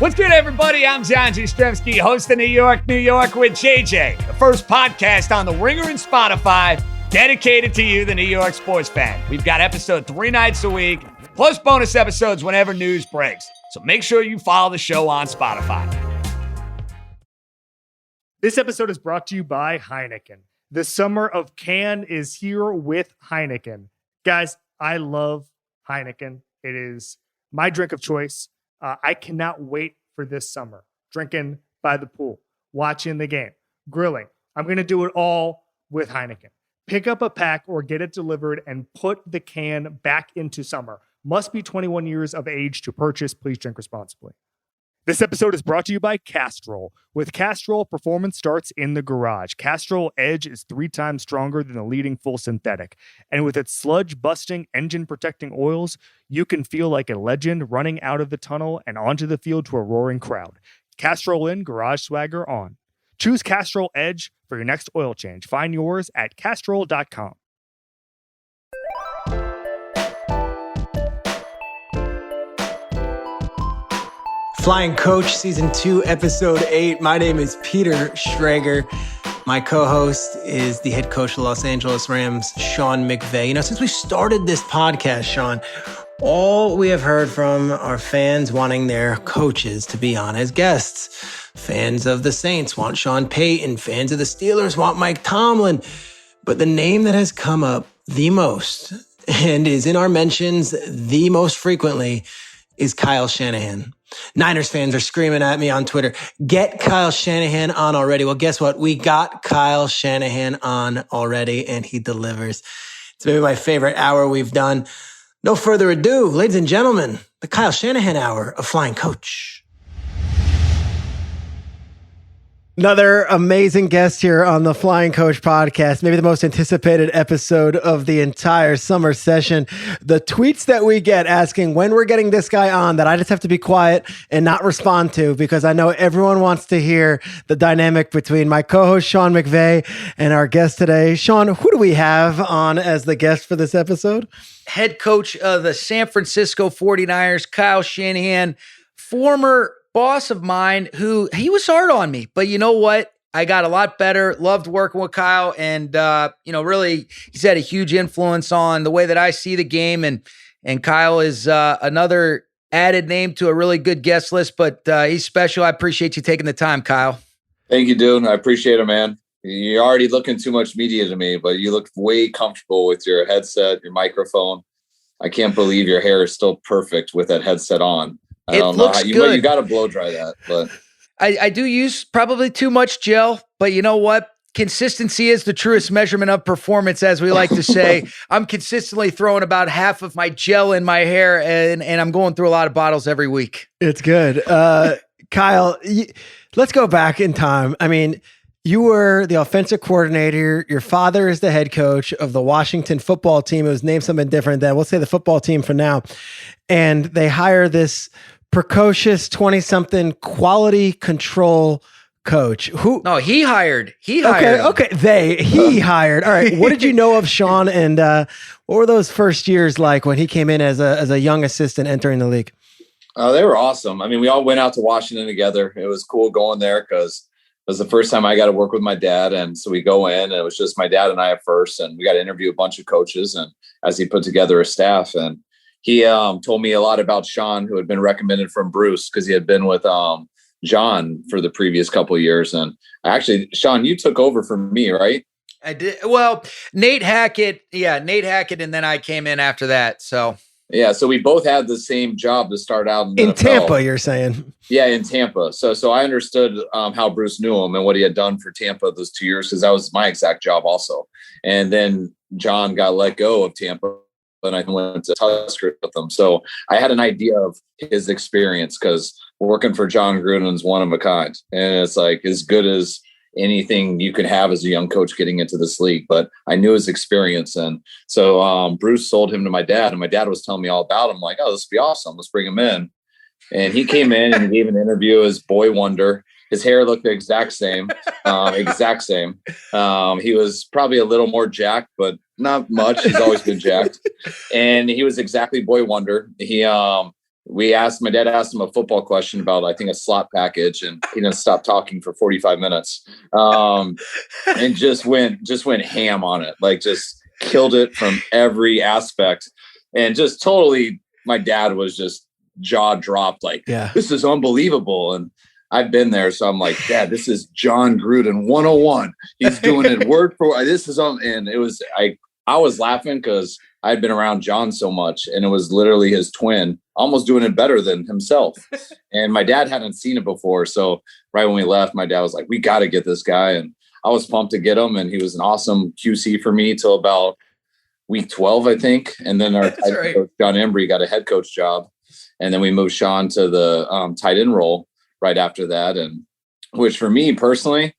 What's good, everybody? I'm John Jastrzemski, host of New York with JJ, the first podcast on the Ringer and Spotify dedicated to you, the New York sports fan. We've got episode 3 nights a week, plus bonus episodes whenever news breaks. So make sure you follow the show on Spotify. This episode is brought to you by Heineken. The summer of can is here with Heineken. Guys, I love Heineken. It is my drink of choice. I cannot wait for this summer. Drinking by the pool, watching the game, grilling. I'm going to do it all with Heineken. Pick up a pack or get it delivered and put the can back into summer. Must be 21 years of age to purchase. Please drink responsibly. This episode is brought to you by Castrol. With Castrol, performance starts in the garage. Castrol Edge is 3 times stronger than the leading full synthetic. And with its sludge-busting, engine-protecting oils, you can feel like a legend running out of the tunnel and onto the field to a roaring crowd. Castrol in, garage swagger on. Choose Castrol Edge for your next oil change. Find yours at castrol.com. Flying Coach Season 2, Episode 8. My name is Peter Schrager. My co-host is the head coach of the Los Angeles Rams, Sean McVay. You know, since we started this podcast, Sean, all we have heard from are fans wanting their coaches to be on as guests. Fans of the Saints want Sean Payton. Fans of the Steelers want Mike Tomlin. But the name that has come up the most and is in our mentions the most frequently is Kyle Shanahan. Niners fans are screaming at me on Twitter, get Kyle Shanahan on already. Well, guess what? We got Kyle Shanahan on already, and he delivers. It's maybe my favorite hour we've done. No further ado, ladies and gentlemen, the Kyle Shanahan Hour of Flying Coach. Another amazing guest here on the Flying Coach podcast, maybe the most anticipated episode of the entire summer session. The tweets that we get asking when we're getting this guy on that I just have to be quiet and not respond to because I know everyone wants to hear the dynamic between my co-host Sean McVay and our guest today. Sean, who do we have on as the guest for this episode? Head coach of the San Francisco 49ers, Kyle Shanahan, former boss of mine who he was hard on me, but you know what? I got a lot better, loved working with Kyle, and really he's had a huge influence on the way that I see the game, and Kyle is another added name to a really good guest list, but he's special. I appreciate you taking the time, Kyle. Thank you, dude. I appreciate it, man. You're already looking too much media to me, but you look way comfortable with your headset, your microphone. I can't believe your hair is still perfect with that headset on. I don't know how you got to blow dry that, but I do use probably too much gel, but you know what? Consistency is the truest measurement of performance, as we like to say. I'm consistently throwing about half of my gel in my hair, and I'm going through a lot of bottles every week. It's good. Kyle, let's go back in time. I mean, you were the offensive coordinator. Your father is the head coach of the Washington football team. It was named something different than, we'll say, the football team for now. And they hire this precocious 20-something quality control coach who... No, he hired. He hired. He hired. All right. What did you know of Sean, and what were those first years like when he came in as a young assistant entering the league? They were awesome. I mean, we all went out to Washington together. It was cool going there because it was the first time I got to work with my dad. And so we go in, and it was just my dad and I at first, and we got to interview a bunch of coaches, and as he put together a staff. And he told me a lot about Sean, who had been recommended from Bruce because he had been with John for the previous couple of years. And actually, Sean, you took over from me, right? I did. Well, Nate Hackett. And then I came in after that. So we both had the same job to start out in Tampa, you're saying? Yeah, in Tampa. So I understood how Bruce knew him and what he had done for Tampa those 2 years, because that was my exact job also. And then John got let go of Tampa, and I went to Tusker with them. So I had an idea of his experience, because working for John Gruden's one of a kind. And it's like as good as anything you could have as a young coach getting into this league. But I knew his experience. And so Bruce sold him to my dad, and my dad was telling me all about him. Like, oh, this would be awesome. Let's bring him in. And he came in and gave an interview as Boy Wonder. His hair looked the exact same. He was probably a little more jacked, but not much. He's always been jacked. And he was exactly Boy Wonder. He my dad asked him a football question about, I think, a slot package, and he didn't stop talking for 45 minutes. And just went ham on it. Like, just killed it from every aspect. And just totally, my dad was just jaw dropped. Like, this is unbelievable. And I've been there. So I'm like, Dad, this is John Gruden 101. He's doing it word for word. This is and it was, I was laughing because I'd been around John so much, and it was literally his twin almost doing it better than himself. And my dad hadn't seen it before. So right when we left, my dad was like, we got to get this guy. And I was pumped to get him. And he was an awesome QC for me till about week 12, I think. And then our coach, John Embry, got a head coach job. And then we moved Sean to the tight end role right after that. And which for me personally,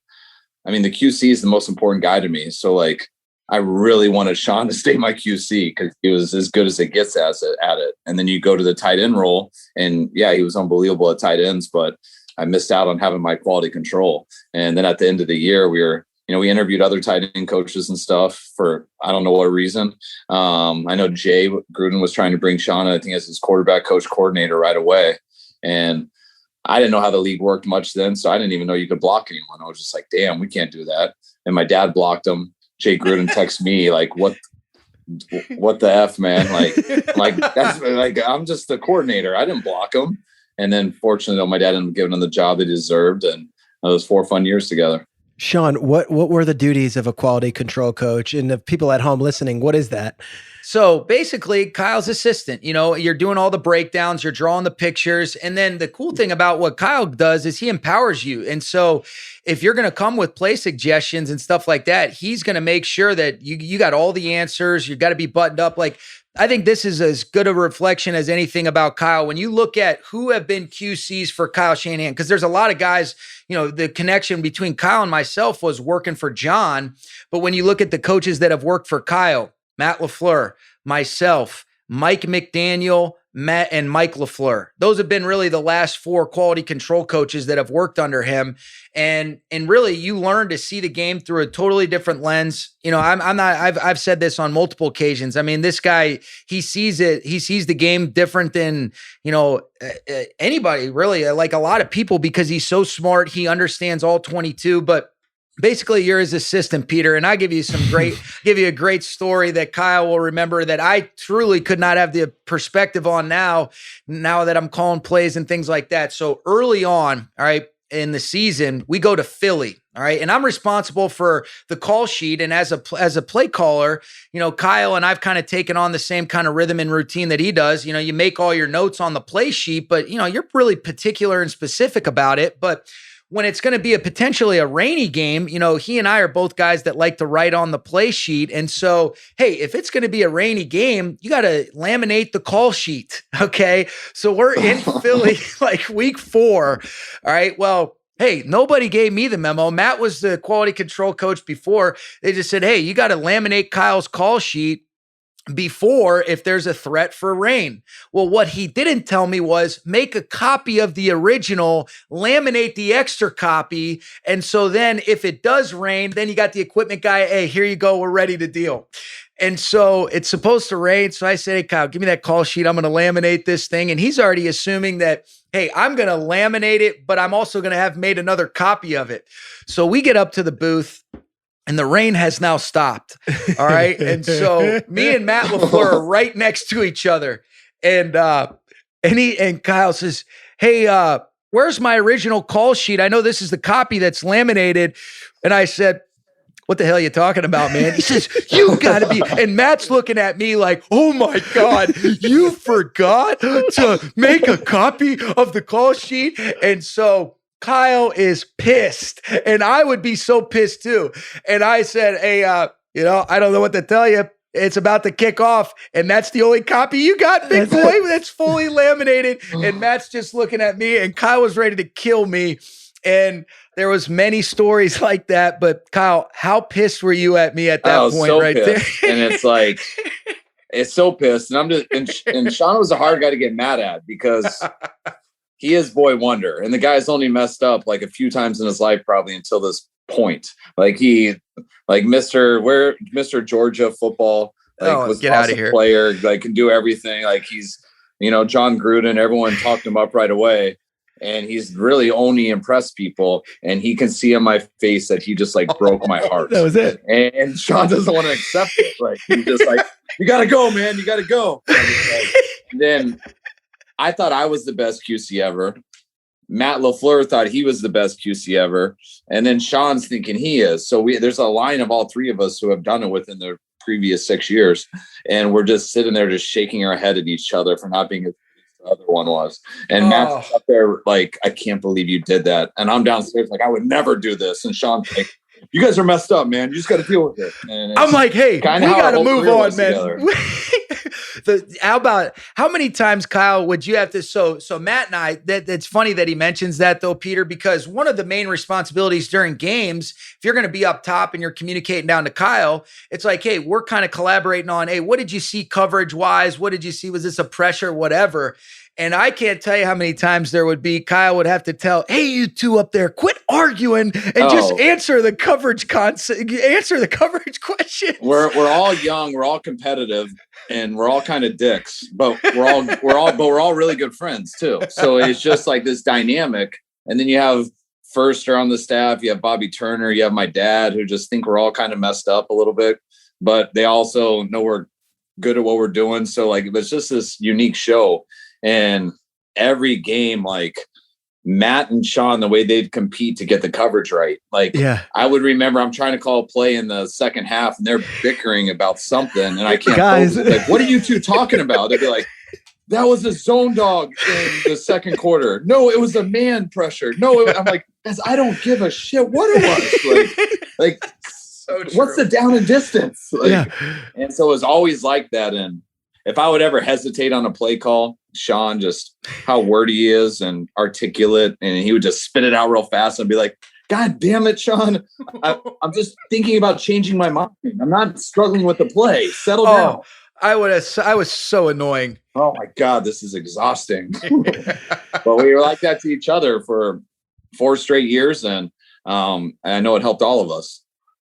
I mean, the QC is the most important guy to me. So like, I really wanted Sean to stay my QC because he was as good as it gets at it. And then you go to the tight end role, and yeah, he was unbelievable at tight ends, but I missed out on having my quality control. And then at the end of the year, we interviewed other tight end coaches and stuff for, I don't know what reason. I know Jay Gruden was trying to bring Sean, I think, as his quarterback coach coordinator right away. And I didn't know how the league worked much then. So I didn't even know you could block anyone. I was just like, damn, we can't do that. And my dad blocked him. Jay Gruden texts me like, what the F, man? Like that's like, I'm just the coordinator. I didn't block him. And then fortunately, my dad ended up giving him the job that he deserved. And it was 4 fun years together. Sean, what were the duties of a quality control coach? And the people at home listening, what is that? So basically, Kyle's assistant, you're doing all the breakdowns, you're drawing the pictures. And then the cool thing about what Kyle does is he empowers you. And so if you're going to come with play suggestions and stuff like that, he's going to make sure that you got all the answers. You got to be buttoned up. Like, I think this is as good a reflection as anything about Kyle. When you look at who have been QCs for Kyle Shanahan, because there's a lot of guys, the connection between Kyle and myself was working for John. But when you look at the coaches that have worked for Kyle, Matt LaFleur, myself, Mike McDaniel, Matt and Mike LaFleur. Those have been really the last 4 quality control coaches that have worked under him. And really you learn to see the game through a totally different lens. I've said this on multiple occasions. I mean, this guy, he sees the game different than, anybody really, like a lot of people, because he's so smart. He understands all 22, but basically, you're his assistant, Peter, and I give you a great story that Kyle will remember that I truly could not have the perspective on now that I'm calling plays and things like that. So early on, all right, in the season, we go to Philly, all right, and I'm responsible for the call sheet. And as a play caller, Kyle and I've kind of taken on the same kind of rhythm and routine that he does. You make all your notes on the play sheet, but you're really particular and specific about it. But when it's going to be potentially a rainy game, he and I are both guys that like to write on the play sheet. And so, hey, if it's going to be a rainy game, you got to laminate the call sheet. Okay. So we're in Philly like week 4. All right. Well, hey, nobody gave me the memo. Matt was the quality control coach before. They just said, hey, you got to laminate Kyle's call sheet before if there's a threat for rain. Well, what he didn't tell me was make a copy of the original, laminate the extra copy. And so then if it does rain, then you got the equipment guy, hey, here you go, we're ready to deal. And so it's supposed to rain. So I said, hey, Kyle, give me that call sheet. I'm going to laminate this thing. And he's already assuming that, hey, I'm going to laminate it, but I'm also going to have made another copy of it. So we get up to the booth. And the rain has now stopped. All right. And so me and Matt LaFleur are right next to each other. And Kyle says, hey, where's my original call sheet? I know this is the copy that's laminated. And I said, what the hell are you talking about, man? He says, you gotta be. And Matt's looking at me like, oh my God, you forgot to make a copy of the call sheet. And so Kyle is pissed, and I would be so pissed too. And I said, hey, I don't know what to tell you. It's about to kick off, and that's the only copy you got, big boy. That's fully laminated. And Matt's just looking at me, and Kyle was ready to kill me. And there was many stories like that. But Kyle, how pissed were you at me at that point so right pissed. There? And it's like, it's so pissed. And I'm just, and Sean was a hard guy to get mad at because he is boy wonder, and the guy's only messed up like a few times in his life, probably until this point. Like Mr. Georgia football, like was get out of here. Player, like can do everything. Like he's John Gruden, everyone talked him up right away. And he's really only impressed people. And he can see on my face that he just broke my heart. That was it. And Sean doesn't want to accept it. He's just you got to go, man. You got to go. And then I thought I was the best QC ever. Matt LaFleur thought he was the best QC ever. And then Sean's thinking he is. So there's a line of all three of us who have done it within the previous 6 years. And we're just sitting there just shaking our head at each other for not being as the other one was. And Matt's up there I can't believe you did that. And I'm downstairs I would never do this. And Sean's you guys are messed up, man. You just got to deal with it. And I'm hey, we got to move on, man. How many times, Kyle, would you have to? So Matt and I, that's funny that he mentions that though, Peter, because one of the main responsibilities during games, if you're going to be up top and you're communicating down to Kyle, it's hey, we're kind of collaborating on, hey, what did you see coverage wise? What did you see? Was this a pressure, whatever? And I can't tell you how many times there would be, Kyle would have to tell, hey, you two up there, quit arguing and just answer the coverage answer the coverage question. We're all young, we're all competitive, and we're all kind of dicks, but we're all really good friends too. So it's just this dynamic. And then you have Firster on the staff, you have Bobby Turner, you have my dad, who just think we're all kind of messed up a little bit, but they also know we're good at what we're doing. So it's just this unique show. And every game, Matt and Sean, the way they'd compete to get the coverage right. I would remember I'm trying to call a play in the second half and they're bickering about something and I can't focus. What are you two talking about? They'd be that was a zone dog in the second quarter. No, it was a man pressure. No, I'm guys, I don't give a shit what it was. So what's the down and distance? And so it was always like that. And if I would ever hesitate on a play call, Sean, just how wordy he is and articulate, and he would just spit it out real fast and be God damn it, Sean. I'm just thinking about changing my mind. I'm not struggling with the play. Settle down. I was so annoying. Oh my God, this is exhausting. But we were like that to each other for 4 straight years. And I know it helped all of us.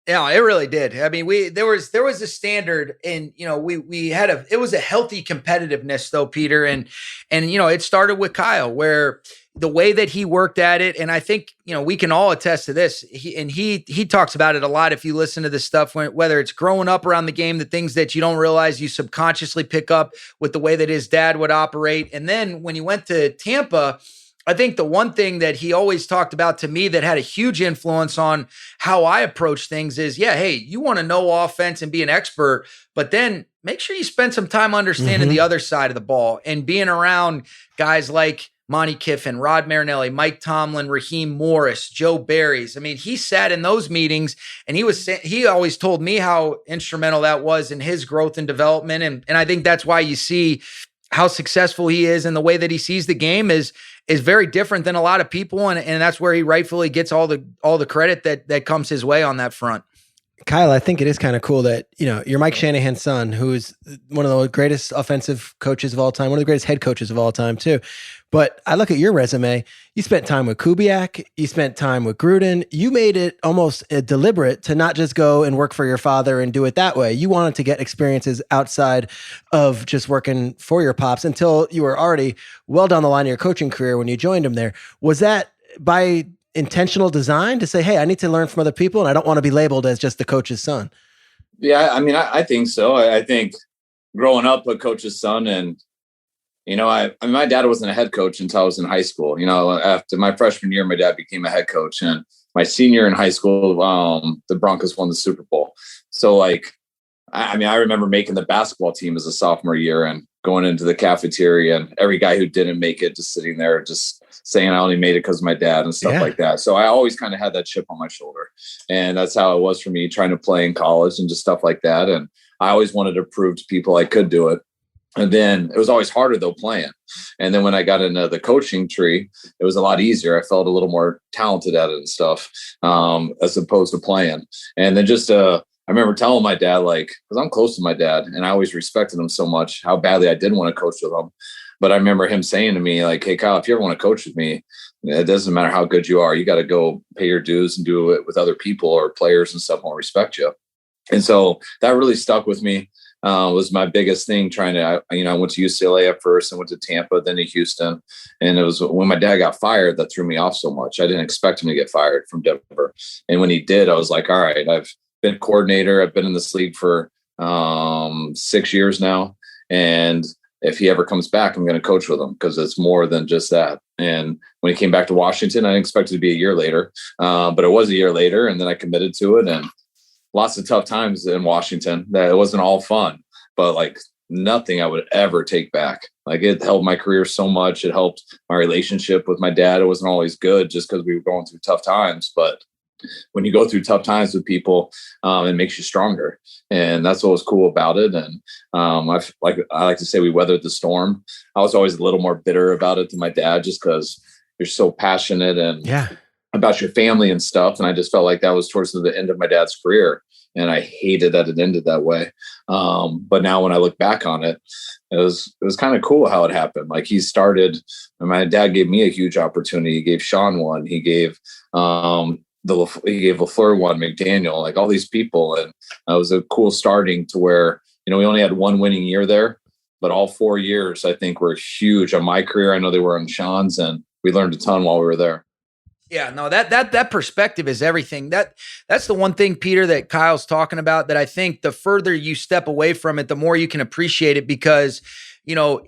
Yeah, it really did. I mean, there was a standard, and we had it was a healthy competitiveness though, Peter, and it started with Kyle, where the way that he worked at it, and I think we can all attest to this. He talks about it a lot. If you listen to this stuff, whether it's growing up around the game, the things that you don't realize you subconsciously pick up with the way that his dad would operate, and then when he went to Tampa. I think the one thing that he always talked about to me that had a huge influence on how I approach things is, hey, you want to know offense and be an expert, but then make sure you spend some time understanding the other side of the ball and being around guys like Monty Kiffin, Rod Marinelli, Mike Tomlin, Raheem Morris, Joe Barry's. I mean, he sat in those meetings and he always told me how instrumental that was in his growth and development. And I think that's why you see how successful he is, and the way that he sees the game is very different than a lot of people. And that's where he rightfully gets all the credit that comes his way on that front. Kyle, I think it is kind of cool that, you're Mike Shanahan's son, who is one of the greatest offensive coaches of all time, one of the greatest head coaches of all time too. But I look at your resume, you spent time with Kubiak, you spent time with Gruden. You made it almost deliberate to not just go and work for your father and do it that way. You wanted to get experiences outside of just working for your pops until you were already well down the line of your coaching career when you joined him there. Was that by intentional design to say, hey, I need to learn from other people and I don't want to be labeled as just the coach's son? Yeah, I mean, I think so. I think growing up a coach's son, and I mean, my dad wasn't a head coach until I was in high school. After my freshman year, my dad became a head coach, and my senior in high school, the Broncos won the Super Bowl. So I remember making the basketball team as a sophomore year and going into the cafeteria, and every guy who didn't make it just sitting there just saying I only made it because of my dad and stuff like that. So I always kind of had that chip on my shoulder, and that's how it was for me trying to play in college and just stuff like that. And I always wanted to prove to people I could do it. And then it was always harder though playing. And then when I got into the coaching tree, it was a lot easier. I felt a little more talented at it and stuff, as opposed to playing. And then I remember telling my dad, because I'm close to my dad and I always respected him so much, how badly I didn't want to coach with him. But I remember him saying to me, hey, Kyle, if you ever want to coach with me, it doesn't matter how good you are. You got to go pay your dues and do it with other people or players and stuff won't respect you. And so that really stuck with me. was my biggest thing I went to UCLA at first and went to Tampa, then to Houston. And it was when my dad got fired that threw me off so much. I didn't expect him to get fired from Denver. And when he did, I was like, all right, I've been coordinator. I've been in this league for 6 years now. And if he ever comes back, I'm going to coach with him because it's more than just that. And when he came back to Washington, I didn't expect it to be a year later, but it was a year later. And then I committed to it, and lots of tough times in Washington that it wasn't all fun, but like nothing I would ever take back. Like it helped my career so much. It helped my relationship with my dad. It wasn't always good just because we were going through tough times, but when you go through tough times with people, it makes you stronger. And that's what was cool about it. And I like to say we weathered the storm. I was always a little more bitter about it than my dad, just because you're so passionate and about your family and stuff. And I just felt like that was towards the end of my dad's career. And I hated that it ended that way. But now when I look back on it, it was kind of cool how it happened. Like he started, and my dad gave me a huge opportunity. He gave Sean one. He gave he gave LaFleur one, McDaniel, like all these people. And it was a cool starting to where, we only had one winning year there, but all 4 years I think were huge on my career. I know they were on Sean's, and we learned a ton while we were there. Yeah, no, that perspective is everything. That's the one thing, Peter, that Kyle's talking about, that I think the further you step away from it, the more you can appreciate it, because,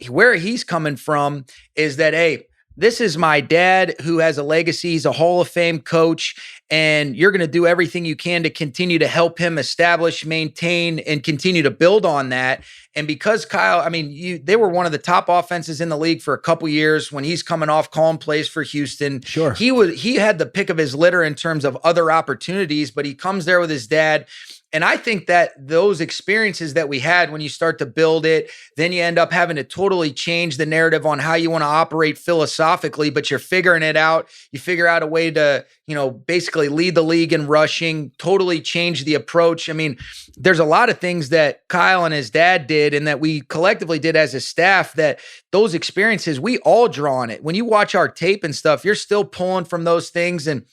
where he's coming from is that, hey, this is my dad who has a legacy. He's a Hall of Fame coach, and you're going to do everything you can to continue to help him establish, maintain, and continue to build on that. And because Kyle, they were one of the top offenses in the league for a couple years when he's coming off calling plays for Houston. Sure. He had the pick of his litter in terms of other opportunities, but he comes there with his dad. And I think that those experiences that we had, when you start to build it, then you end up having to totally change the narrative on how you want to operate philosophically, but you're figuring it out. You figure out a way to, basically lead the league in rushing, totally change the approach. There's a lot of things that Kyle and his dad did and that we collectively did as a staff, that those experiences, we all draw on it. When you watch our tape and stuff, you're still pulling from those things. And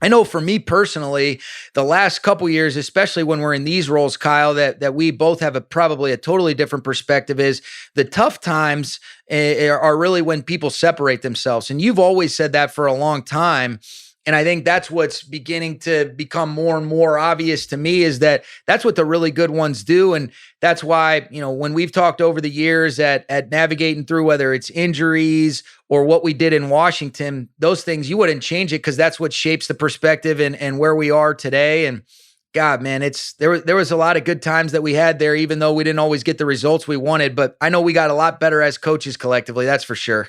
I know for me personally, the last couple years, especially when we're in these roles, Kyle, that we both have probably a totally different perspective, is the tough times are really when people separate themselves. And you've always said that for a long time. And I think that's what's beginning to become more and more obvious to me, is that that's what the really good ones do. And that's why, when we've talked over the years at navigating through, whether it's injuries or what we did in Washington, those things, you wouldn't change it, because that's what shapes the perspective and where we are today. And God, man, there was a lot of good times that we had there, even though we didn't always get the results we wanted. But I know we got a lot better as coaches collectively. That's for sure.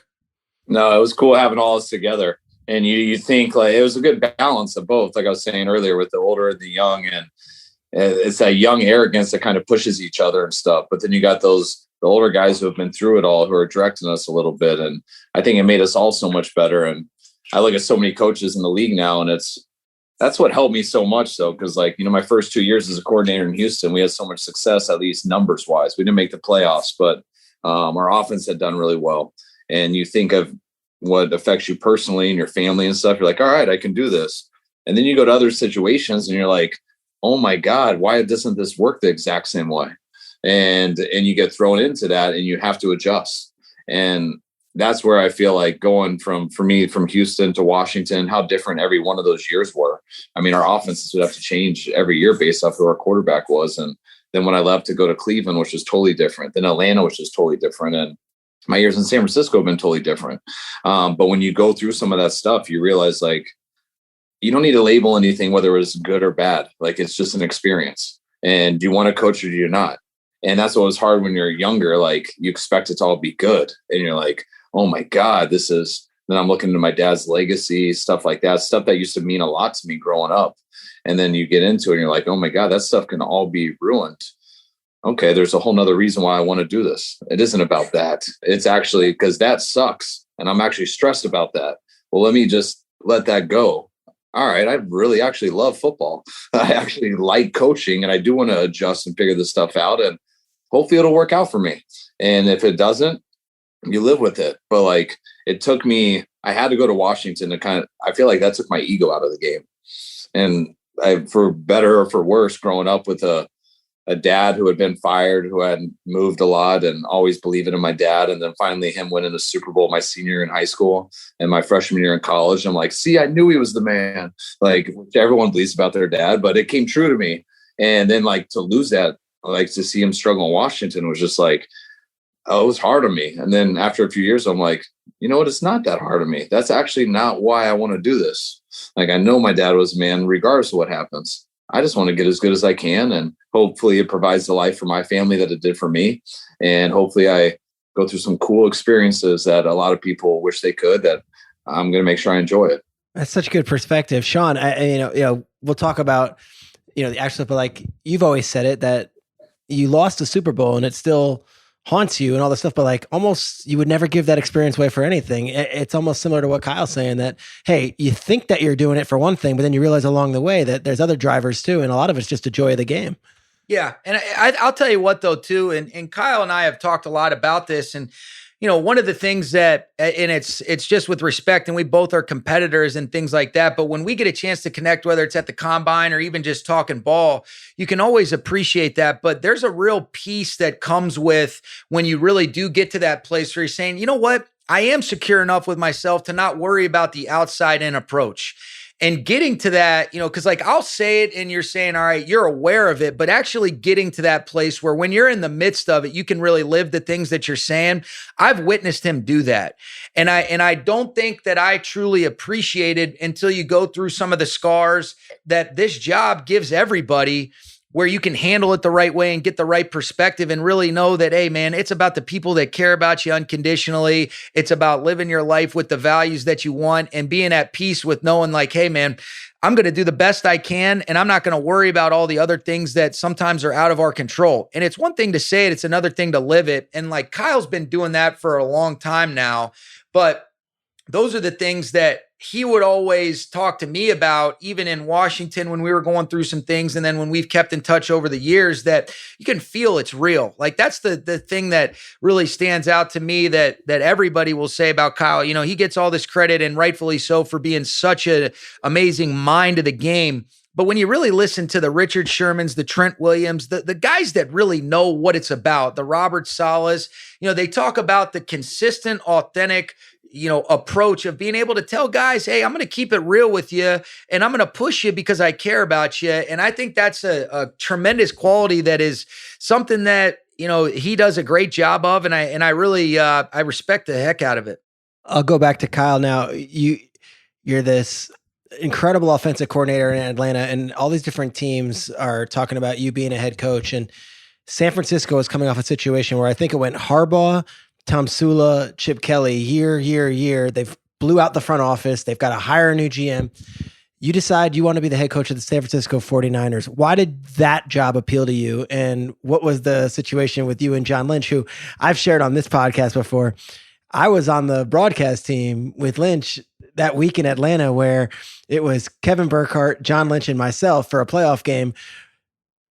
No, it was cool having all this together. And you think like it was a good balance of both, like I was saying earlier, with the older and the young, and it's that young arrogance that kind of pushes each other and stuff. But then you got the older guys who have been through it all, who are directing us a little bit. And I think it made us all so much better. And I look at so many coaches in the league now, and that's what helped me so much. So, because my first 2 years as a coordinator in Houston, we had so much success, at least numbers wise. We didn't make the playoffs, but our offense had done really well. And you think of what affects you personally and your family and stuff. You're like, all right, I can do this. And then you go to other situations and you're like, oh my God, why doesn't this work the exact same way? And you get thrown into that, and you have to adjust. And that's where I feel like going from Houston to Washington, how different every one of those years were. Our offenses would have to change every year based off who our quarterback was. And then when I left to go to Cleveland, which was totally different, then Atlanta, which is totally different. And my years in San Francisco have been totally different. But when you go through some of that stuff, you realize like you don't need to label anything, whether it was good or bad. Like it's just an experience. And do you want to coach or do you not? And that's what was hard when you're younger. Like you expect it to all be good. And you're like, oh my God, then I'm looking to my dad's legacy, stuff like that, stuff that used to mean a lot to me growing up. And then you get into it and you're like, oh my God, that stuff can all be ruined. Okay, there's a whole nother reason why I want to do this. It isn't about that. It's actually because that sucks. And I'm actually stressed about that. Well, let me just let that go. All right, I really actually love football. I actually like coaching, and I do want to adjust and figure this stuff out. And hopefully it'll work out for me. And if it doesn't, you live with it. But like it took me, I had to go to Washington to I feel like that took my ego out of the game. And for better or for worse, growing up with a a dad who had been fired, who had moved a lot, and always believing in my dad. And then finally him winning the Super Bowl my senior year in high school and my freshman year in college. I'm like, see, I knew he was the man. Like, everyone believes about their dad, but it came true to me. And then like to lose that, like to see him struggle in Washington was just like, oh, it was hard on me. And then after a few years, I'm like, you know what? It's not that hard on me. That's actually not why I want to do this. Like, I know my dad was a man, regardless of what happens. I just want to get as good as I can. And hopefully it provides the life for my family that it did for me. And hopefully I go through some cool experiences that a lot of people wish they could, that I'm going to make sure I enjoy it. That's such good perspective, Sean. We'll talk about, the actual, but like you've always said it, that you lost the Super Bowl and it still haunts you and all this stuff, but like almost you would never give that experience away for anything. It's almost similar to what Kyle's saying, that, hey, you think that you're doing it for one thing, but then you realize along the way that there's other drivers too. And a lot of it's just the joy of the game. Yeah. And I'll tell you what though, too. And Kyle and I have talked a lot about this, and one of the things that, and it's just with respect, and we both are competitors and things like that, but when we get a chance to connect, whether it's at the combine or even just talking ball, you can always appreciate that. But there's a real peace that comes with when you really do get to that place where you're saying, you know what, I am secure enough with myself to not worry about the outside in approach. And getting to that, because like I'll say it and you're saying, all right, you're aware of it, but actually getting to that place where when you're in the midst of it, you can really live the things that you're saying. I've witnessed him do that. And I don't think that I truly appreciated until you go through some of the scars that this job gives everybody, where you can handle it the right way and get the right perspective and really know that, hey, man, it's about the people that care about you unconditionally. It's about living your life with the values that you want and being at peace with knowing like, hey, man, I'm going to do the best I can, and I'm not going to worry about all the other things that sometimes are out of our control. And it's one thing to say it, it's another thing to live it. And like Kyle's been doing that for a long time now, but those are the things that he would always talk to me about, even in Washington when we were going through some things. And then when we've kept in touch over the years, that you can feel it's real. Like that's the thing that really stands out to me that everybody will say about Kyle. He gets all this credit, and rightfully so, for being such an amazing mind of the game. But when you really listen to the Richard Shermans, the Trent Williams, the guys that really know what it's about, the Robert Salas, they talk about the consistent, authentic, approach of being able to tell guys, hey, I'm going to keep it real with you, and I'm going to push you because I care about you. And I think that's a tremendous quality that is something that, he does a great job of. And I really, I respect the heck out of it. I'll go back to Kyle now. You're this incredible offensive coordinator in Atlanta, and all these different teams are talking about you being a head coach. And San Francisco is coming off a situation where I think it went Harbaugh, Tom Sula, Chip Kelly, year. They've blew out the front office. They've got to hire a new GM. You decide you want to be the head coach of the San Francisco 49ers. Why did that job appeal to you? And what was the situation with you and John Lynch, who I've shared on this podcast before? I was on the broadcast team with Lynch that week in Atlanta, where it was Kevin Burkhardt, John Lynch, and myself for a playoff game,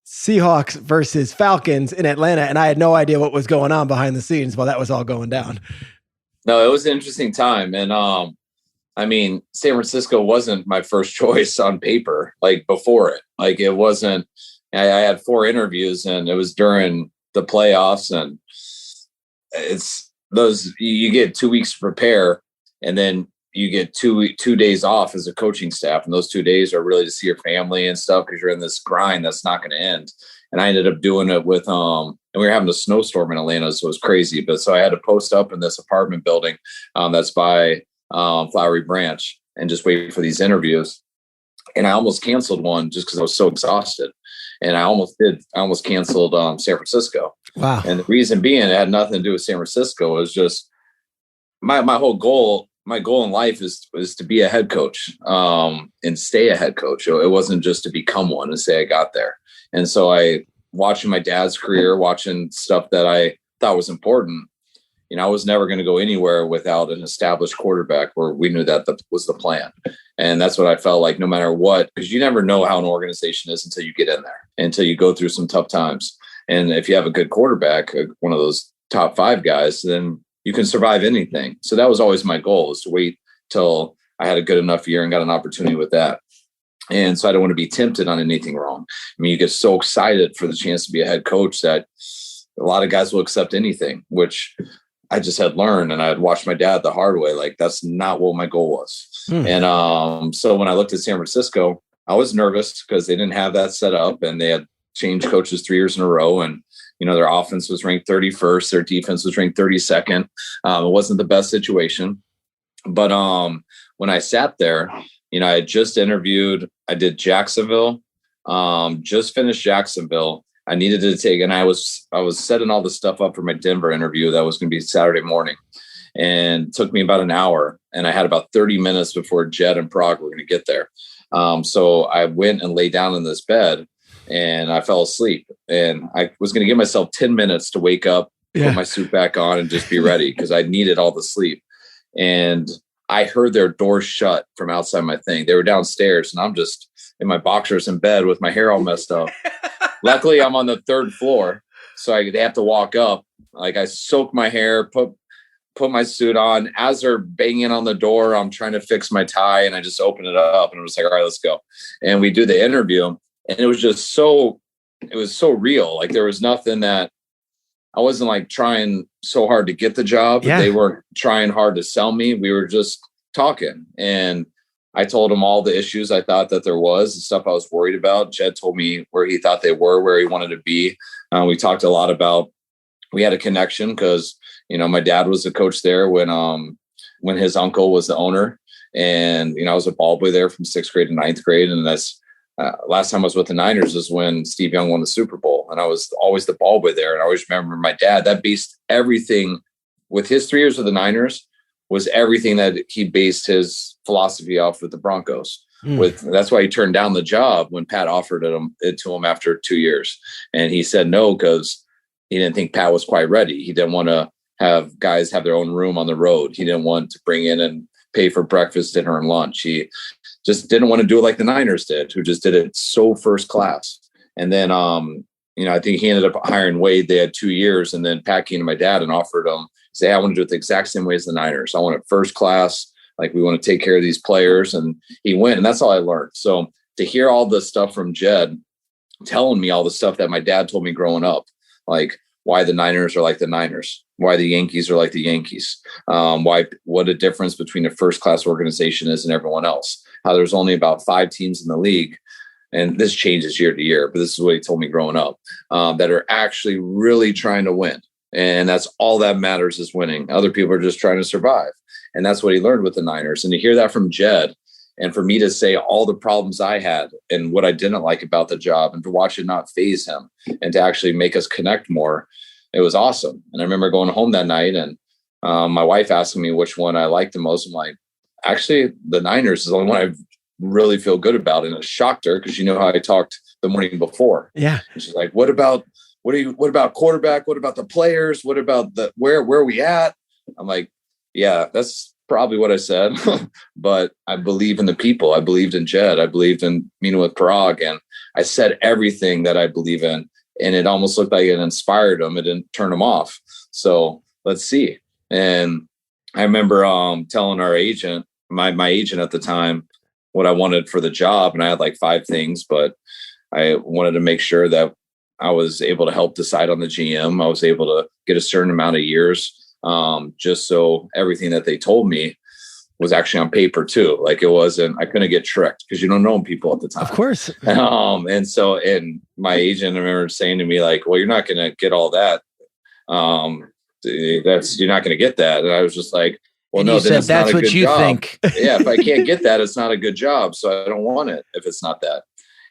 Seahawks versus Falcons in Atlanta. And I had no idea what was going on behind the scenes while that was all going down. No, it was an interesting time. And San Francisco wasn't my first choice on paper, like before it. Like it wasn't, I had 4 interviews, and it was during the playoffs, and it's those, you get 2 weeks to prepare, and then you get 2 days off as a coaching staff. And those 2 days are really to see your family and stuff, because you're in this grind that's not going to end. And I ended up doing it with, and we were having a snowstorm in Atlanta, so it was crazy. But so I had to post up in this apartment building that's by Flowery Branch and just wait for these interviews. And I almost canceled one just because I was so exhausted. And I almost canceled San Francisco. Wow. And the reason being, it had nothing to do with San Francisco. It was just my whole goal. My goal in life is to be a head coach and stay a head coach. It wasn't just to become one and say I got there. And so watching my dad's career, watching stuff that I thought was important, I was never going to go anywhere without an established quarterback where we knew that was the plan. And that's what I felt like, no matter what, because you never know how an organization is until you get in there, until you go through some tough times. And if you have a good quarterback, one of those top 5 guys, then you can survive anything. So that was always my goal, is to wait till I had a good enough year and got an opportunity with that. And so I don't want to be tempted on anything wrong. I mean, you get so excited for the chance to be a head coach that a lot of guys will accept anything, which I just had learned, and I had watched my dad the hard way. Like, that's not what my goal was. And so when I looked at San Francisco, I was nervous because they didn't have that set up, and they had changed coaches 3 years in a row. And, their offense was ranked 31st. Their defense was ranked 32nd. It wasn't the best situation. But when I sat there, I had just interviewed, I did Jacksonville, just finished Jacksonville. I needed to take, and I was setting all the stuff up for my Denver interview that was going to be Saturday morning, and it took me about an hour, and I had about 30 minutes before Jed and Prague were going to get there. So I went and lay down in this bed, and I fell asleep, and I was going to give myself 10 minutes to wake up, put my suit back on, and just be ready because I needed all the sleep. And I heard their door shut from outside my thing. They were downstairs, and I'm just in my boxers in bed with my hair all messed up. Luckily, I'm on the 3rd floor, so they have to walk up. Like, I soak my hair, put my suit on. As they're banging on the door, I'm trying to fix my tie, and I just open it up, and I was like, all right, let's go. And we do the interview, and it was just so real. Like, there was nothing that I wasn't like trying so hard to get the job. Yeah. They weren't trying hard to sell me. We were just talking, and I told him all the issues I thought that there was, the stuff I was worried about. Jed told me where he thought they were, where he wanted to be. We talked a lot about, we had a connection because, my dad was the coach there when his uncle was the owner. And, I was a ball boy there from 6th grade to 9th grade. And that's last time I was with the Niners was when Steve Young won the Super Bowl. And I was always the ball boy there. And I always remember my dad, that based everything with his 3 years with the Niners, was everything that he based his philosophy off with the Broncos. That's why he turned down the job when Pat offered it to him after 2 years. And he said no, because he didn't think Pat was quite ready. He didn't want to have guys have their own room on the road. He didn't want to bring in and pay for breakfast, dinner, and lunch. He just didn't want to do it like the Niners did, who just did it so first class. And then, I think he ended up hiring Wade. They had 2 years, and then Pat came to my dad and offered him, say, I want to do it the exact same way as the Niners. I want it first class. Like, we want to take care of these players. And he went, and that's all I learned. So to hear all the stuff from Jed telling me all the stuff that my dad told me growing up, like why the Niners are like the Niners, why the Yankees are like the Yankees, what a difference between a first class organization is and everyone else, how there's only about 5 teams in the league. And this changes year to year, but this is what he told me growing up, that are actually really trying to win. And that's all that matters, is winning. Other people are just trying to survive. And that's what he learned with the Niners. And to hear that from Jed, and for me to say all the problems I had and what I didn't like about the job, and to watch it not faze him and to actually make us connect more, it was awesome. And I remember going home that night, and my wife asking me which one I liked the most. I'm like, actually, the Niners is the only one I really feel good about. And it shocked her, because how I talked the morning before. Yeah. And she's like, what about quarterback? What about the players? What about where are we at? I'm like, yeah, that's probably what I said, but I believe in the people. I believed in Jed. I believed in meeting with Parag, and I said everything that I believe in, and it almost looked like it inspired him. It didn't turn him off. So let's see. And I remember telling our agent, my agent at the time, what I wanted for the job. And I had like 5 things, but I wanted to make sure that I was able to help decide on the GM. I was able to get a certain amount of years, just so everything that they told me was actually on paper too. Like, it wasn't, I couldn't get tricked, because you don't know people at the time. Of course. And my agent, I remember saying to me, like, well, you're not going to get all that. You're not going to get that. And I was just like, well, no, then it's that's not a good job. Think. Yeah. If I can't get that, it's not a good job. So I don't want it if it's not that.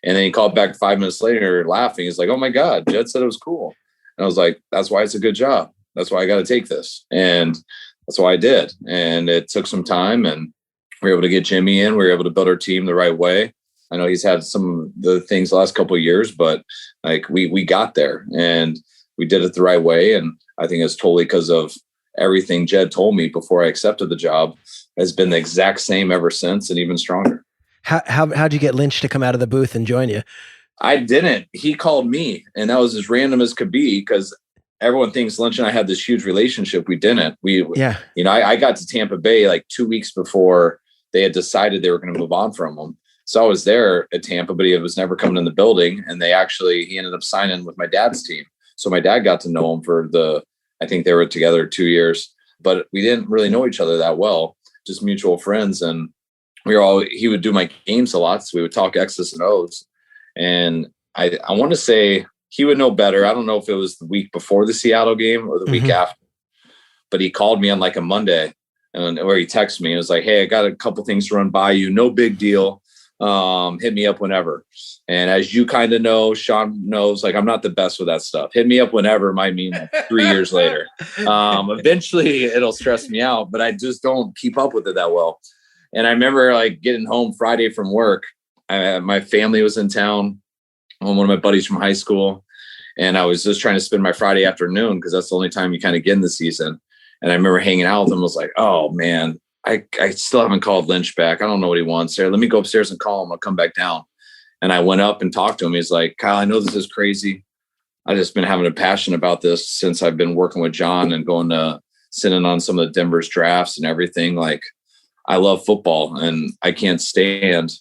And then he called back 5 minutes later laughing. He's like, oh my God, Jed said it was cool. And I was like, that's why it's a good job. That's why I got to take this. And that's why I did. And it took some time, and we were able to get Jimmy in. We were able to build our team the right way. I know he's had some of the things the last couple of years, but like we got there, and we did it the right way. And I think it's totally because of everything Jed told me before I accepted the job has been the exact same ever since, and even stronger. How'd you get Lynch to come out of the booth and join you? I didn't. He called me, and that was as random as could be, because everyone thinks Lynch and I had this huge relationship. We didn't. I got to Tampa Bay like 2 weeks before they had decided they were going to move on from him. So I was there at Tampa, but he was never coming in the building. And he ended up signing with my dad's team. So my dad got to know him I think they were together 2 years, but we didn't really know each other that well, just mutual friends. And he would do my games a lot. So we would talk X's and O's. And I want to say he would know better. I don't know if it was the week before the Seattle game or the week after, but he called me on like a Monday where he texted me. It was like, hey, I got a couple things to run by you. No big deal. Hit me up whenever. And as you kind of know, Sean knows, like, I'm not the best with that stuff. Hit me up whenever might mean 3 years later. Eventually it'll stress me out, but I just don't keep up with it that well. And I remember like getting home Friday from work. My family was in town. One of my buddies from high school. And I was just trying to spend my Friday afternoon because that's the only time you kind of get in the season. And I remember hanging out with him. I was like, oh man, I still haven't called Lynch back. I don't know what he wants there. Let me go upstairs and call him. I'll come back down. And I went up and talked to him. He's like, Kyle, I know this is crazy. I've just been having a passion about this since I've been working with John and going to sitting on some of the Denver's drafts and everything. Like, I love football and I can't stand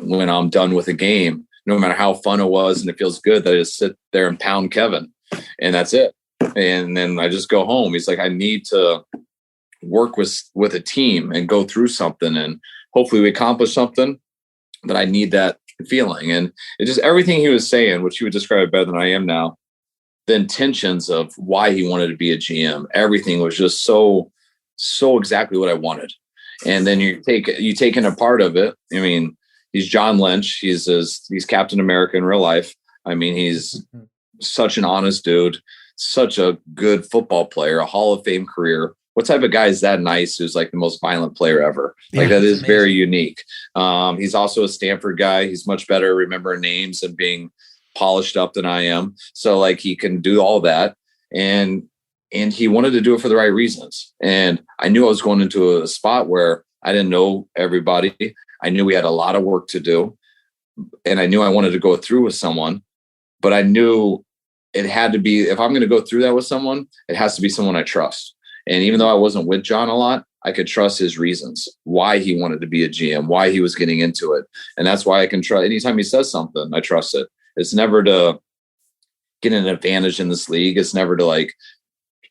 when I'm done with a game, no matter how fun it was and it feels good, that I just sit there and pound Kevin and that's it. And then I just go home. He's like, I need to work with a team and go through something and hopefully we accomplish something, but I need that feeling. And it just, everything he was saying, which he would describe better than I am now, the intentions of why he wanted to be a GM, everything was just so exactly what I wanted. And then you take in a part of it. I mean, he's John Lynch. He's Captain America in real life. I mean, he's such an honest dude, such a good football player, a Hall of Fame career. What type of guy is that nice who's like the most violent player ever? Like, that is amazing. Very unique. He's also a Stanford guy. He's much better at remembering names and being polished up than I am. So like he can do all that. And he wanted to do it for the right reasons. And I knew I was going into a spot where I didn't know everybody. I knew we had a lot of work to do. And I knew I wanted to go through with someone, but I knew it had to be, if I'm going to go through that with someone, it has to be someone I trust. And even though I wasn't with John a lot, I could trust his reasons, why he wanted to be a GM, why he was getting into it. And that's why I can trust. Anytime he says something, I trust it. It's never to get an advantage in this league. It's never to like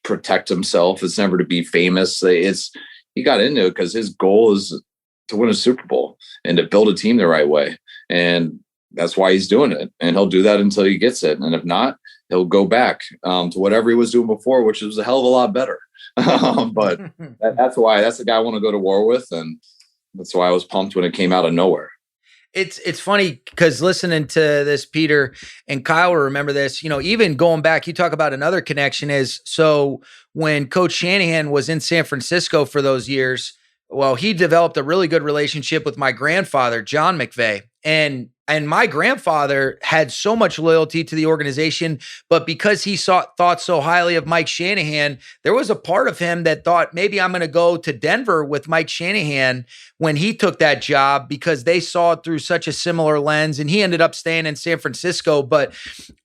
protect himself. It's never to be famous. He got into it because his goal is to win a Super Bowl and to build a team the right way. And that's why he's doing it. And he'll do that until he gets it. And if not, he'll go back to whatever he was doing before, which was a hell of a lot better. But that's the guy I want to go to war with. And that's why I was pumped when it came out of nowhere. It's funny because listening to this, Peter and Kyle will remember this, even going back, you talk about another connection is, so when Coach Shanahan was in San Francisco for those years, well, he developed a really good relationship with my grandfather, John McVay. And my grandfather had so much loyalty to the organization, but because he thought so highly of Mike Shanahan, there was a part of him that thought maybe I'm going to go to Denver with Mike Shanahan when he took that job because they saw it through such a similar lens, and he ended up staying in San Francisco. But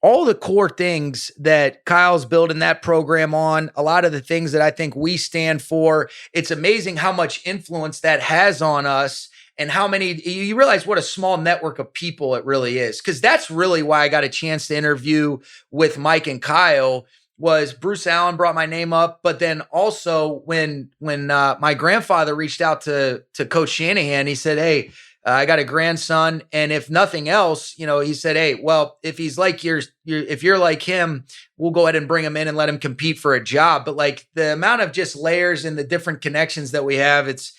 all the core things that Kyle's building that program on, a lot of the things that I think we stand for, it's amazing how much influence that has on us. And how many, you realize what a small network of people it really is. Because that's really why I got a chance to interview with Mike and Kyle, was Bruce Allen brought my name up. But then also when my grandfather reached out to Coach Shanahan, he said, hey, I got a grandson. And if nothing else, he said, hey, well, if he's like if you're like him, we'll go ahead and bring him in and let him compete for a job. But like the amount of just layers and the different connections that we have, it's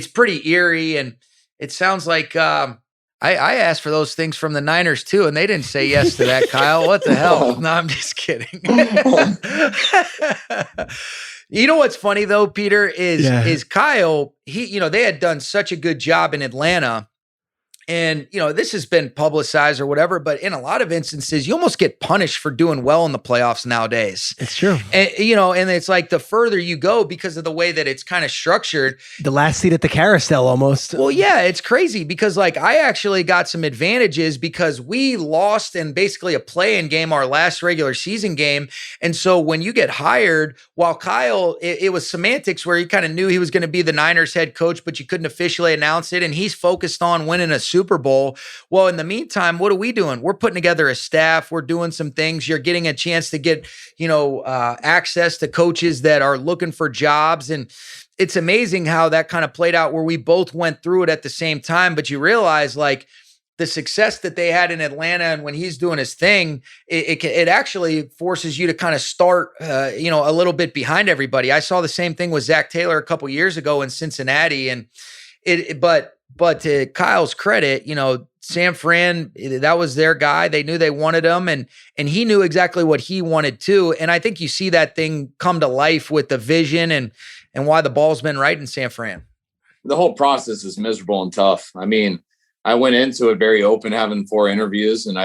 pretty eerie. And it sounds like I asked for those things from the Niners too, and they didn't say yes to that, Kyle. What the hell? No, I'm just kidding. You know what's funny though, Peter, is Kyle, they had done such a good job in Atlanta. And, this has been publicized or whatever, but in a lot of instances, you almost get punished for doing well in the playoffs nowadays. It's true. And, and it's like the further you go because of the way that it's kind of structured. The last seat at the carousel almost. Well, yeah, it's crazy because like I actually got some advantages because we lost in basically a play-in game, our last regular season game. And so when you get hired, while Kyle, it was semantics where you kind of knew he was going to be the Niners head coach, but you couldn't officially announce it. And he's focused on winning a Super Bowl. Well, in the meantime, what are we doing? We're putting together a staff. We're doing some things. You're getting a chance to get, access to coaches that are looking for jobs. And it's amazing how that kind of played out where we both went through it at the same time. But you realize like the success that they had in Atlanta and when he's doing his thing, it actually forces you to kind of start, a little bit behind everybody. I saw the same thing with Zach Taylor a couple years ago in Cincinnati, and but to Kyle's credit, San Fran, that was their guy. They knew they wanted him, and he knew exactly what he wanted too. And I think you see that thing come to life with the vision and why the ball's been right in San Fran. The whole process is miserable and tough. I mean, I went into it very open, having 4 interviews, and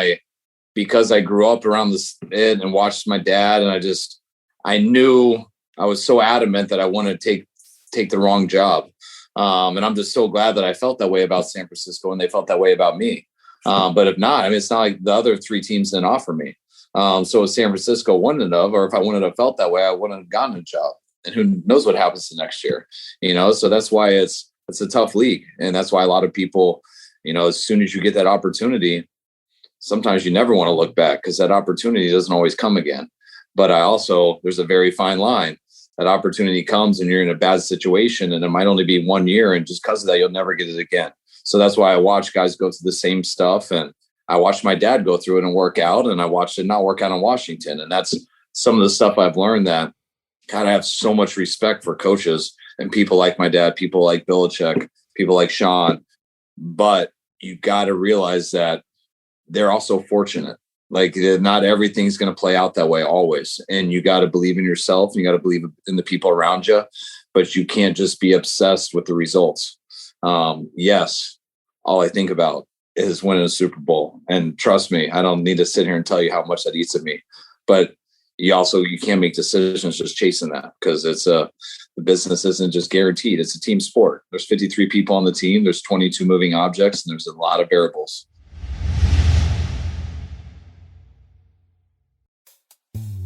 because I grew up around it and watched my dad, and I knew I was so adamant that I wanted to take the wrong job. And I'm just so glad that I felt that way about San Francisco and they felt that way about me. But if not, I mean, it's not like the other 3 teams didn't offer me. So if San Francisco wouldn't have, or if I wouldn't have felt that way, I wouldn't have gotten a job. And who knows what happens the next year, So that's why it's a tough league. And that's why a lot of people, as soon as you get that opportunity, sometimes you never want to look back because that opportunity doesn't always come again. But there's a very fine line. That opportunity comes and you're in a bad situation and it might only be 1 year. And just because of that, you'll never get it again. So that's why I watch guys go through the same stuff. And I watched my dad go through it and work out, and I watched it not work out in Washington. And that's some of the stuff I've learned, that God, I have so much respect for coaches and people like my dad, people like Belichick, people like Sean. But you got to realize that they're also fortunate. Like, not everything's going to play out that way always. And you got to believe in yourself. You got to believe in the people around you, but you can't just be obsessed with the results. Yes, all I think about is winning a Super Bowl. And trust me, I don't need to sit here and tell you how much that eats at me, but you can't make decisions just chasing that, because the business isn't just guaranteed. It's a team sport. There's 53 people on the team. There's 22 moving objects, and there's a lot of variables.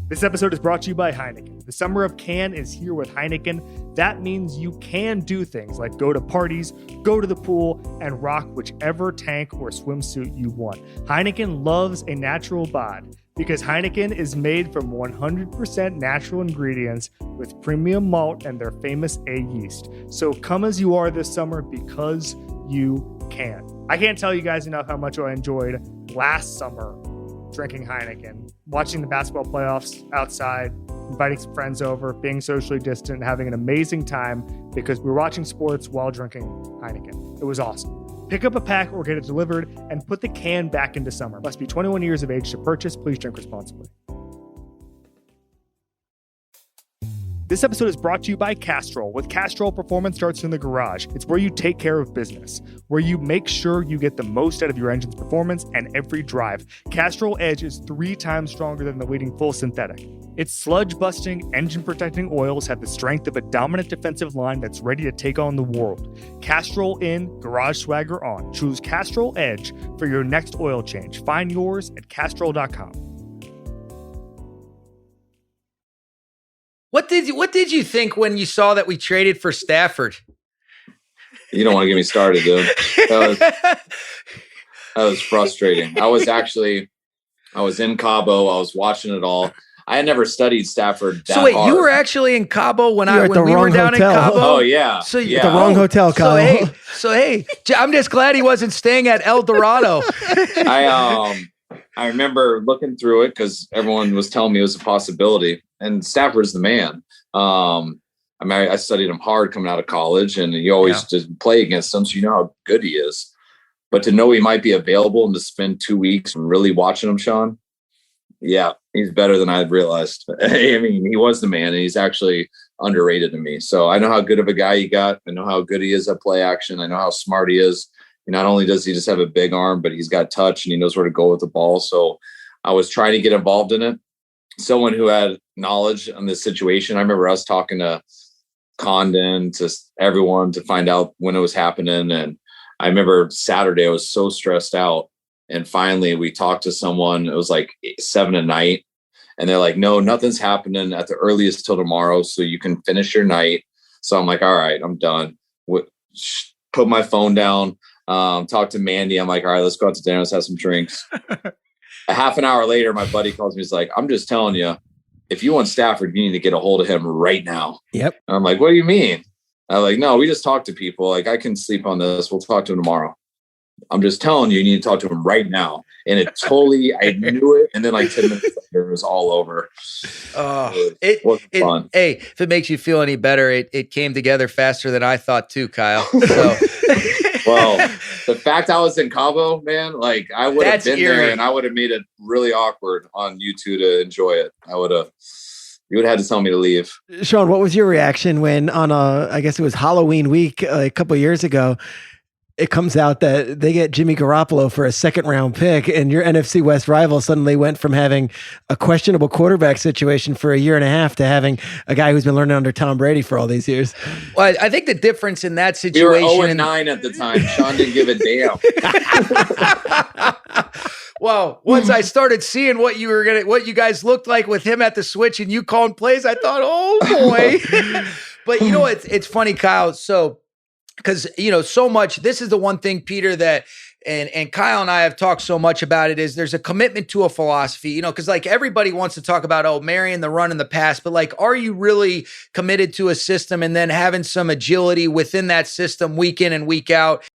This episode is brought to you by Heineken. The summer of can is here with Heineken. That means you can do things like go to parties, go to the pool, and rock whichever tank or swimsuit you want. Heineken loves a natural bod because Heineken is made from 100% natural ingredients with premium malt and their famous A yeast. So come as you are this summer because you can. I can't tell you guys enough how much I enjoyed last summer drinking Heineken, watching the basketball playoffs outside, inviting some friends over, being socially distant, having an amazing time because we were watching sports while drinking Heineken. It was awesome. Pick up a pack or get it delivered and put the can back into summer. Must be 21 years of age to purchase. Please drink responsibly. This episode is brought to you by Castrol. With Castrol, performance starts in the garage. It's where you take care of business, where you make sure you get the most out of your engine's performance and every drive. Castrol Edge is 3 times stronger than the leading full synthetic. Its sludge-busting, engine-protecting oils have the strength of a dominant defensive line that's ready to take on the world. Castrol in, garage swagger on. Choose Castrol Edge for your next oil change. Find yours at castrol.com. What did you think when you saw that we traded for Stafford? You don't want to get me started, dude. That was frustrating. I was in Cabo. I was watching it all. I had never studied Stafford that hard. You were actually in Cabo when we were down hotel. in Cabo? Oh, yeah. So the wrong hotel, Kyle. So hey, I'm just glad he wasn't staying at El Dorado. I remember looking through it because everyone was telling me it was a possibility. And Stafford's the man. I studied him hard coming out of college, and you always just play against him, so you know how good he is. But to know he might be available and to spend 2 weeks really watching him, Sean, yeah, he's better than I had realized. I mean, he was the man, and he's actually underrated to me. So I know how good of a guy he got. I know how good he is at play action. I know how smart he is. Not only does he just have a big arm, but he's got touch and he knows where to go with the ball. So I was trying to get involved in it. Someone who had knowledge on this situation. I remember us talking to Condon, to everyone to find out when it was happening. And I remember Saturday, I was so stressed out. And finally we talked to someone. It was like 7 at night. And they're like, no, nothing's happening at the earliest till tomorrow. So you can finish your night. So I'm like, all right, I'm done. Put my phone down. Talked to Mandy. I'm like, all right, let's go out to dinner. Let's have some drinks. A half an hour later, my buddy calls me. He's like, I'm just telling you, if you want Stafford, you need to get a hold of him right now. Yep. And I'm like, what do you mean? I'm like, no, we just talk to people. Like, I can sleep on this. We'll talk to him tomorrow. I'm just telling you, you need to talk to him right now. And it totally, I knew it. And then like 10 minutes later, it was all over. It wasn't fun. Hey, if it makes you feel any better, it came together faster than I thought too, Kyle. So. Well, the fact I was in Cabo, man, like I would have been there and I would have made it really awkward on you two to enjoy it. You would have had to tell me to leave. Sean, what was your reaction when I guess it was Halloween week a couple of years ago, it comes out that they get Jimmy Garoppolo for a 2nd-round pick, and your NFC West rival suddenly went from having a questionable quarterback situation for a year and a half to having a guy who's been learning under Tom Brady for all these years? Well, I think the difference in that situation... We were 0-9 at the time. Sean didn't give a damn. Well, once I started seeing what you guys looked like with him at the switch and you calling plays, I thought, oh boy. But you know, it's funny, Kyle. So, because, so much, this is the one thing, Peter, that, and Kyle and I have talked so much about it, is there's a commitment to a philosophy, because like everybody wants to talk about, marrying the run and the pass, but like, are you really committed to a system and then having some agility within that system week in and week out?